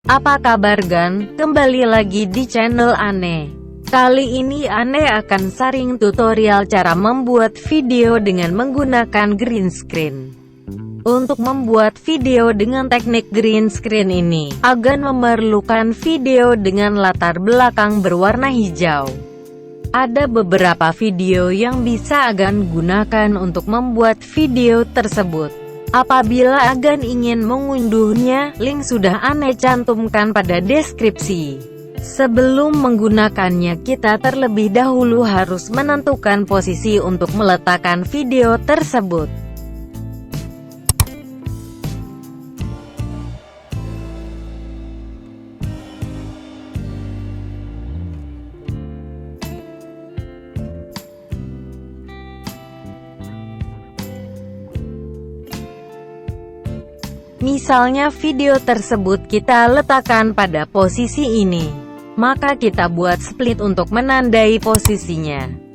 Apa kabar Gan? Kembali lagi di channel Aneh. Kali ini Aneh akan sharing tutorial cara membuat video dengan menggunakan green screen. Untuk membuat video dengan teknik green screen ini, Agan memerlukan video dengan latar belakang berwarna hijau. Ada beberapa video yang bisa Agan gunakan untuk membuat video tersebut. Apabila Agan ingin mengunduhnya, link sudah Aneh cantumkan pada deskripsi. Sebelum menggunakannya, kita terlebih dahulu harus menentukan posisi untuk meletakkan video tersebut. Misalnya video tersebut kita letakkan pada posisi ini, maka kita buat split untuk menandai posisinya.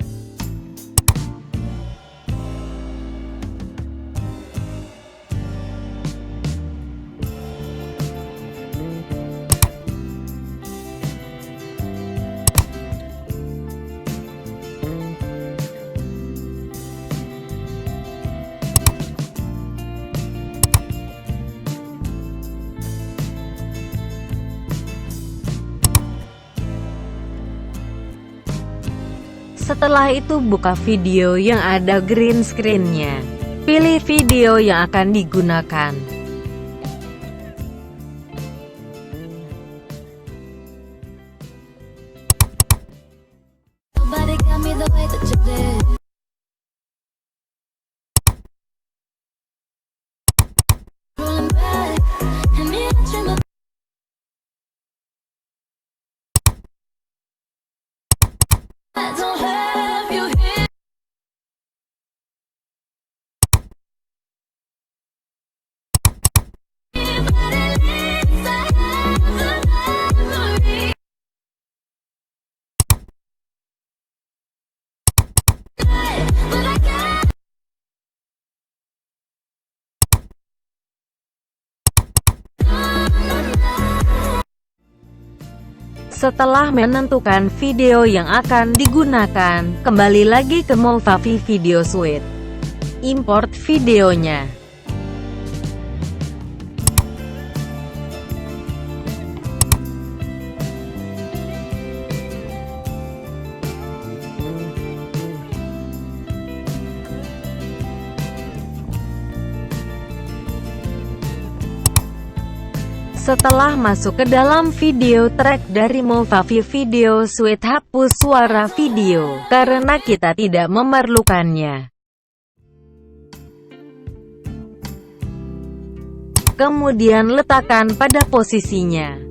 Setelah itu buka video yang ada green screen-nya. Pilih video yang akan digunakan. Setelah menentukan video yang akan digunakan, kembali lagi ke Movavi Video Suite. Import videonya. Setelah masuk ke dalam video track dari Movavi Video Suite, hapus suara video, karena kita tidak memerlukannya. Kemudian letakkan pada posisinya.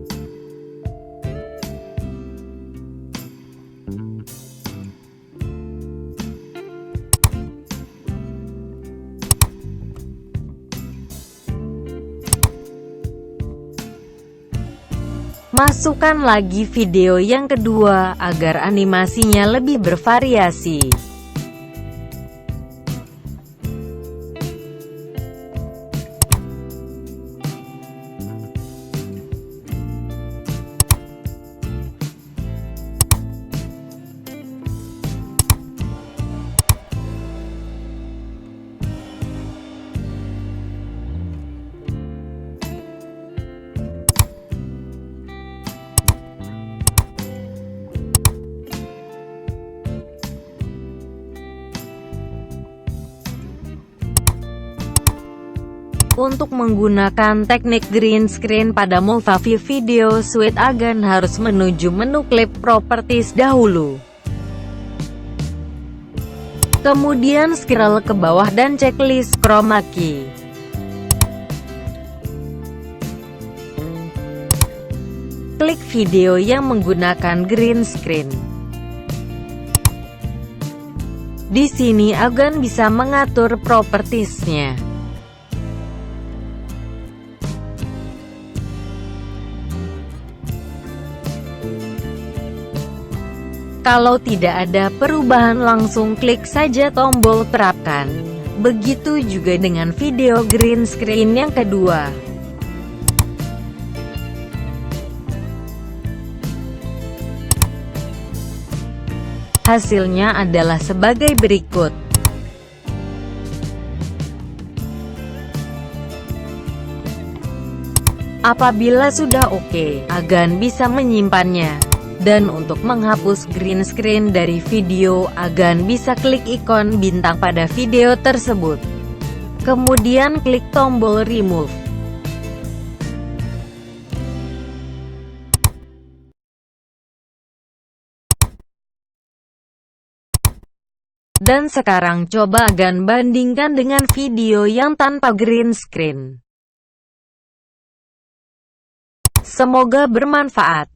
Masukkan lagi video yang kedua, agar animasinya lebih bervariasi. Untuk menggunakan teknik green screen pada Movavi Video Suite, Agan harus menuju menu Clip Properties dahulu. Kemudian scroll ke bawah dan checklist chroma key. Klik video yang menggunakan green screen. Di sini Agan bisa mengatur propertiesnya. Kalau tidak ada perubahan, langsung klik saja tombol terapkan. Begitu juga dengan video green screen yang kedua. Hasilnya adalah sebagai berikut. Apabila sudah oke, Agan bisa menyimpannya. Dan untuk menghapus green screen dari video, Agan bisa klik ikon bintang pada video tersebut. Kemudian klik tombol remove. Dan sekarang coba Agan bandingkan dengan video yang tanpa green screen. Semoga bermanfaat.